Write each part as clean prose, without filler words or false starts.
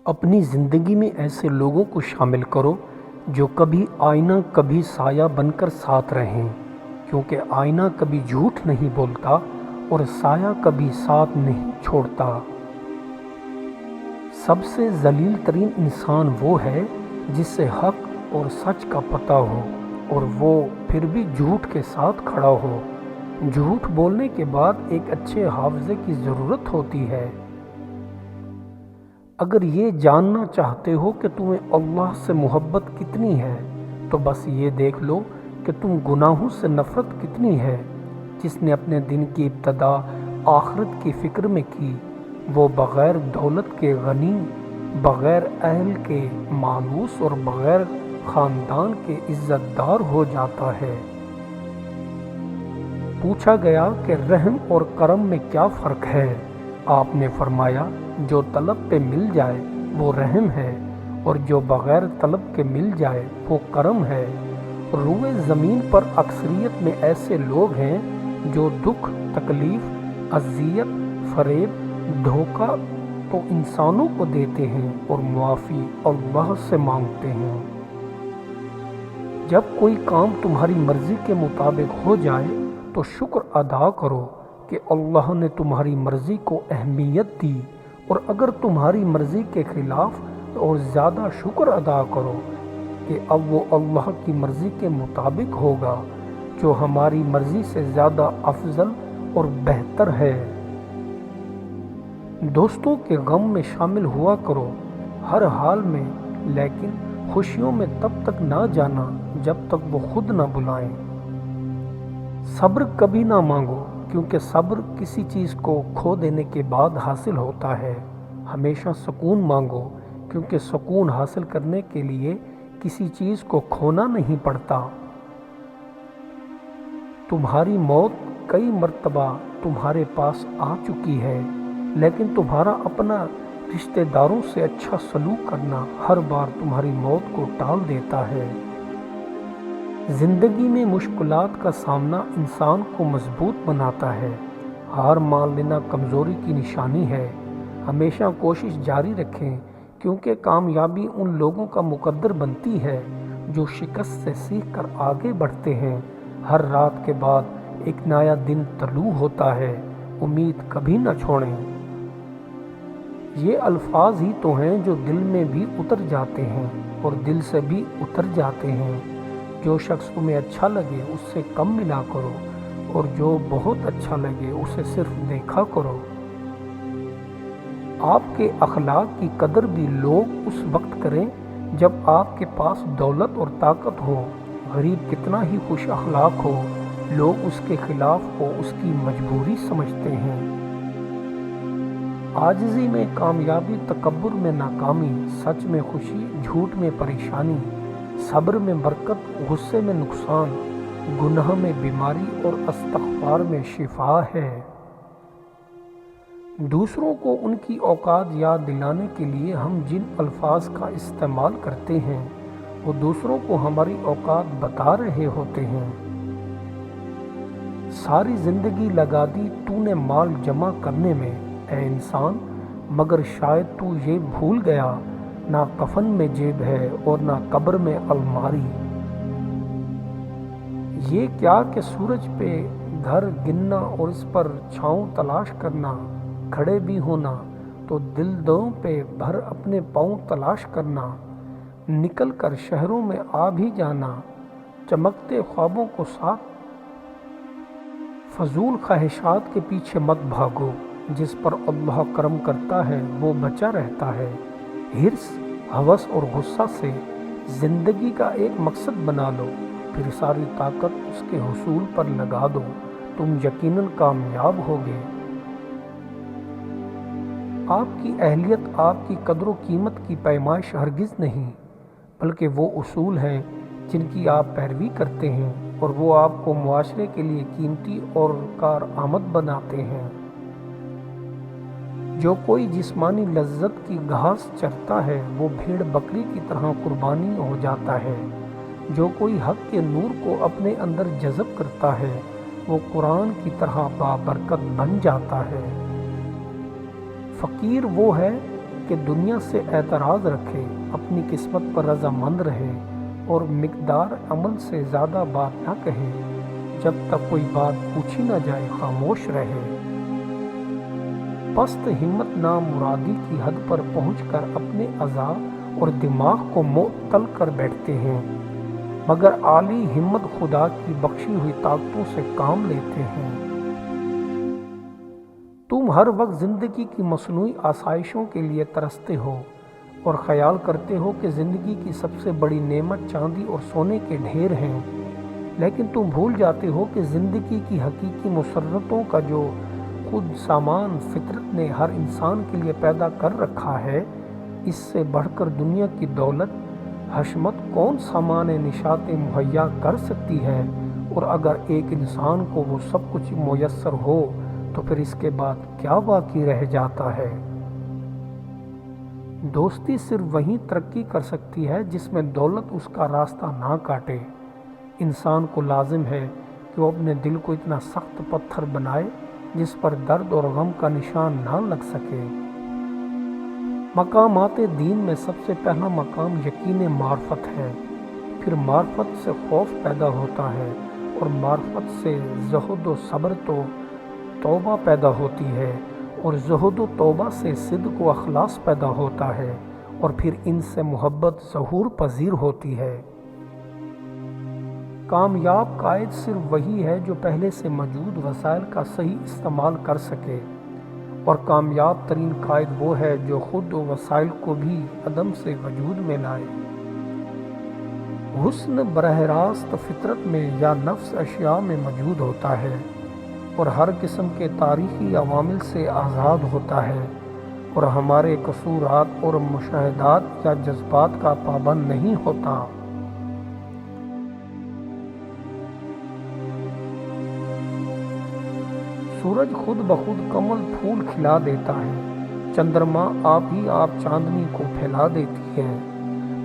اپنی زندگی میں ایسے لوگوں کو شامل کرو جو کبھی آئینہ کبھی سایہ بن کر ساتھ رہیں، کیونکہ آئینہ کبھی جھوٹ نہیں بولتا اور سایہ کبھی ساتھ نہیں چھوڑتا۔ سب سے ذلیل ترین انسان وہ ہے جسے حق اور سچ کا پتہ ہو اور وہ پھر بھی جھوٹ کے ساتھ کھڑا ہو۔ جھوٹ بولنے کے بعد ایک اچھے حافظے کی ضرورت ہوتی ہے۔ اگر یہ جاننا چاہتے ہو کہ تمہیں اللہ سے محبت کتنی ہے تو بس یہ دیکھ لو کہ تم گناہوں سے نفرت کتنی ہے۔ جس نے اپنے دن کی ابتدا آخرت کی فکر میں کی وہ بغیر دولت کے غنی، بغیر اہل کے مانوس اور بغیر خاندان کے عزت دار ہو جاتا ہے۔ پوچھا گیا کہ رحم اور کرم میں کیا فرق ہے؟ آپ نے فرمایا جو طلب پہ مل جائے وہ رحم ہے اور جو بغیر طلب کے مل جائے وہ کرم ہے۔ روئے زمین پر اکثریت میں ایسے لوگ ہیں جو دکھ، تکلیف، اذیت، فریب، دھوکہ تو انسانوں کو دیتے ہیں اور معافی اللہ سے مانگتے ہیں۔ جب کوئی کام تمہاری مرضی کے مطابق ہو جائے تو شکر ادا کرو کہ اللہ نے تمہاری مرضی کو اہمیت دی، اور اگر تمہاری مرضی کے خلاف اور زیادہ شکر ادا کرو کہ اب وہ اللہ کی مرضی کے مطابق ہوگا جو ہماری مرضی سے زیادہ افضل اور بہتر ہے۔ دوستوں کے غم میں شامل ہوا کرو ہر حال میں، لیکن خوشیوں میں تب تک نہ جانا جب تک وہ خود نہ بلائیں۔ صبر کبھی نہ مانگو کیونکہ صبر کسی چیز کو کھو دینے کے بعد حاصل ہوتا ہے۔ ہمیشہ سکون مانگو کیونکہ سکون حاصل کرنے کے لیے کسی چیز کو کھونا نہیں پڑتا۔ تمہاری موت کئی مرتبہ تمہارے پاس آ چکی ہے، لیکن تمہارا اپنا رشتہ داروں سے اچھا سلوک کرنا ہر بار تمہاری موت کو ٹال دیتا ہے۔ زندگی میں مشکلات کا سامنا انسان کو مضبوط بناتا ہے۔ ہار مان لینا کمزوری کی نشانی ہے۔ ہمیشہ کوشش جاری رکھیں کیونکہ کامیابی ان لوگوں کا مقدر بنتی ہے جو شکست سے سیکھ کر آگے بڑھتے ہیں۔ ہر رات کے بعد ایک نیا دن طلوع ہوتا ہے، امید کبھی نہ چھوڑیں۔ یہ الفاظ ہی تو ہیں جو دل میں بھی اتر جاتے ہیں اور دل سے بھی اتر جاتے ہیں۔ جو شخص تمہیں اچھا لگے اس سے کم ملا کرو اور جو بہت اچھا لگے اسے صرف دیکھا کرو۔ آپ کے اخلاق کی قدر بھی لوگ اس وقت کریں جب آپ کے پاس دولت اور طاقت ہو۔ غریب کتنا ہی خوش اخلاق ہو، لوگ اس کے خلاف کو اس کی مجبوری سمجھتے ہیں۔ عاجزی میں کامیابی، تکبر میں ناکامی، سچ میں خوشی، جھوٹ میں پریشانی، صبر میں برکت، غصے میں نقصان، گناہ میں بیماری اور استغفار میں شفا ہے۔ دوسروں کو ان کی اوقات یاد دلانے کے لیے ہم جن الفاظ کا استعمال کرتے ہیں وہ دوسروں کو ہماری اوقات بتا رہے ہوتے ہیں۔ ساری زندگی لگا دی تو نے مال جمع کرنے میں اے انسان، مگر شاید تو یہ بھول گیا نہ کفن میں جیب ہے اور نہ قبر میں الماری۔ یہ کیا کہ سورج پہ گھر گننا اور اس پر چھاؤں تلاش کرنا، کھڑے بھی ہونا تو دل دوں پہ بھر اپنے پاؤں تلاش کرنا، نکل کر شہروں میں آ بھی جانا، چمکتے خوابوں کو ساتھ۔ فضول خواہشات کے پیچھے مت بھاگو، جس پر اللہ کرم کرتا ہے وہ بچا رہتا ہے۔ حرص، ہوس اور غصہ سے زندگی کا ایک مقصد بنا لو، پھر ساری طاقت اس کے حصول پر لگا دو، تم یقیناً کامیاب ہوگے۔ آپ کی اہلیت آپ کی قدر و قیمت کی پیمائش ہرگز نہیں، بلکہ وہ اصول ہیں جن کی آپ پیروی کرتے ہیں اور وہ آپ کو معاشرے کے لیے قیمتی اور کارآمد بناتے ہیں۔ جو کوئی جسمانی لذت کی گھاس چرتا ہے وہ بھیڑ بکری کی طرح قربانی ہو جاتا ہے۔ جو کوئی حق کے نور کو اپنے اندر جذب کرتا ہے وہ قرآن کی طرح بابرکت بن جاتا ہے۔ فقیر وہ ہے کہ دنیا سے اعتراض رکھے، اپنی قسمت پر رضامند رہے اور مقدار عمل سے زیادہ بات نہ کہے، جب تک کوئی بات پوچھی نہ جائے خاموش رہے۔ پست ہمت نامرادی کی حد پر پہنچ کر اپنے اعضاء اور دماغ کو معطل کر بیٹھتے ہیں، مگر عالی ہمت خدا کی بخشی ہوئی طاقتوں سے کام لیتے ہیں۔ تم ہر وقت زندگی کی مصنوعی آسائشوں کے لیے ترستے ہو اور خیال کرتے ہو کہ زندگی کی سب سے بڑی نعمت چاندی اور سونے کے ڈھیر ہیں، لیکن تم بھول جاتے ہو کہ زندگی کی حقیقی مسرتوں کا جو خود سامان فطرت نے ہر انسان کے لیے پیدا کر رکھا ہے، اس سے بڑھ کر دنیا کی دولت حشمت کون سامان نشاط مہیا کر سکتی ہے؟ اور اگر ایک انسان کو وہ سب کچھ میسر ہو تو پھر اس کے بعد کیا باقی رہ جاتا ہے؟ دوستی صرف وہیں ترقی کر سکتی ہے جس میں دولت اس کا راستہ نہ کاٹے۔ انسان کو لازم ہے کہ وہ اپنے دل کو اتنا سخت پتھر بنائے جس پر درد اور غم کا نشان نہ لگ سکے۔ مقامات دین میں سب سے پہلا مقام یقین معرفت ہے، پھر معرفت سے خوف پیدا ہوتا ہے، اور معرفت سے زہد و صبر تو توبہ پیدا ہوتی ہے، اور زہد و توبہ سے صدق و اخلاص پیدا ہوتا ہے، اور پھر ان سے محبت ظہور پذیر ہوتی ہے۔ کامیاب قائد صرف وہی ہے جو پہلے سے موجود وسائل کا صحیح استعمال کر سکے، اور کامیاب ترین قائد وہ ہے جو خود و وسائل کو بھی عدم سے وجود میں لائے۔ حسن براہ راست فطرت میں یا نفس اشیاء میں موجود ہوتا ہے، اور ہر قسم کے تاریخی عوامل سے آزاد ہوتا ہے، اور ہمارے قصورات اور مشاہدات یا جذبات کا پابند نہیں ہوتا۔ سورج خود بخود کمل پھول کھلا دیتا ہے، چندرما آپ ہی آپ چاندنی کو پھیلا دیتی ہے،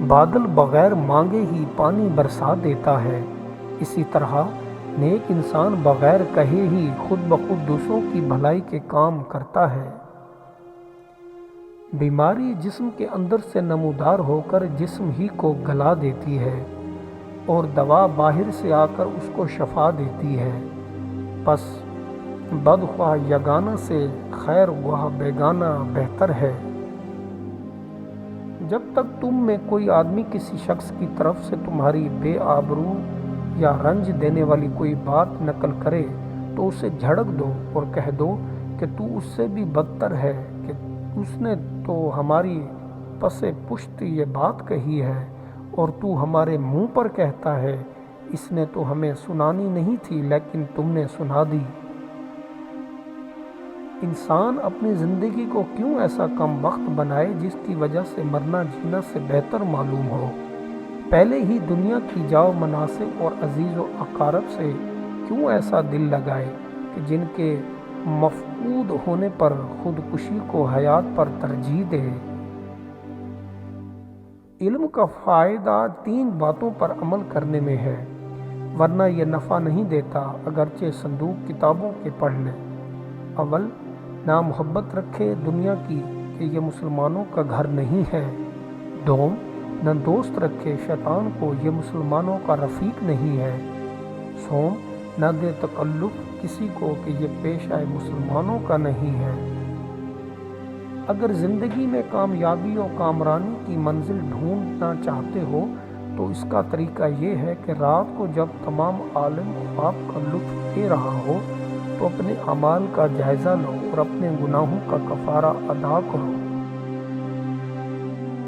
بادل بغیر مانگے ہی پانی برسا دیتا ہے۔ اسی طرح نیک انسان بغیر کہے ہی خود بخود دوسروں کی بھلائی کے کام کرتا ہے۔ بیماری جسم کے اندر سے نمودار ہو کر جسم ہی کو گلا دیتی ہے، اور دوا باہر سے آ کر اس کو شفا دیتی ہے۔ پس بدخواہ یگانہ سے خیر خواہ بیگانہ بہتر ہے۔ جب تک تم میں کوئی آدمی کسی شخص کی طرف سے تمہاری بے آبرو یا رنج دینے والی کوئی بات نقل کرے تو اسے جھڑک دو اور کہہ دو کہ تو اس سے بھی بدتر ہے، کہ اس نے تو ہماری پس پشت یہ بات کہی ہے اور تو ہمارے منہ پر کہتا ہے اس نے تو ہمیں سنانی نہیں تھی لیکن تم نے سنا دی۔ انسان اپنی زندگی کو کیوں ایسا کم وقت بنائے جس کی وجہ سے مرنا جینا سے بہتر معلوم ہو؟ پہلے ہی دنیا کی جاؤ مناسب اور عزیز و اقارب سے کیوں ایسا دل لگائے کہ جن کے مفقود ہونے پر خودکشی کو حیات پر ترجیح دے۔ علم کا فائدہ 3 باتوں پر عمل کرنے میں ہے، ورنہ یہ نفع نہیں دیتا اگرچہ صندوق کتابوں کے پڑھ لیں۔ اول، نہ محبت رکھے دنیا کی کہ یہ مسلمانوں کا گھر نہیں ہے۔ دوم، نہ دوست رکھے شیطان کو یہ مسلمانوں کا رفیق نہیں ہے۔ سوم، نہ دے تکلف کسی کو کہ یہ پیشہ مسلمانوں کا نہیں ہے۔ اگر زندگی میں کامیابی و کامرانی کی منزل ڈھونڈنا چاہتے ہو تو اس کا طریقہ یہ ہے کہ رات کو جب تمام عالم خواب کا لطف لے رہا ہو تو اپنے اعمال کا جائزہ لو اور اپنے گناہوں کا کفارہ ادا کرو۔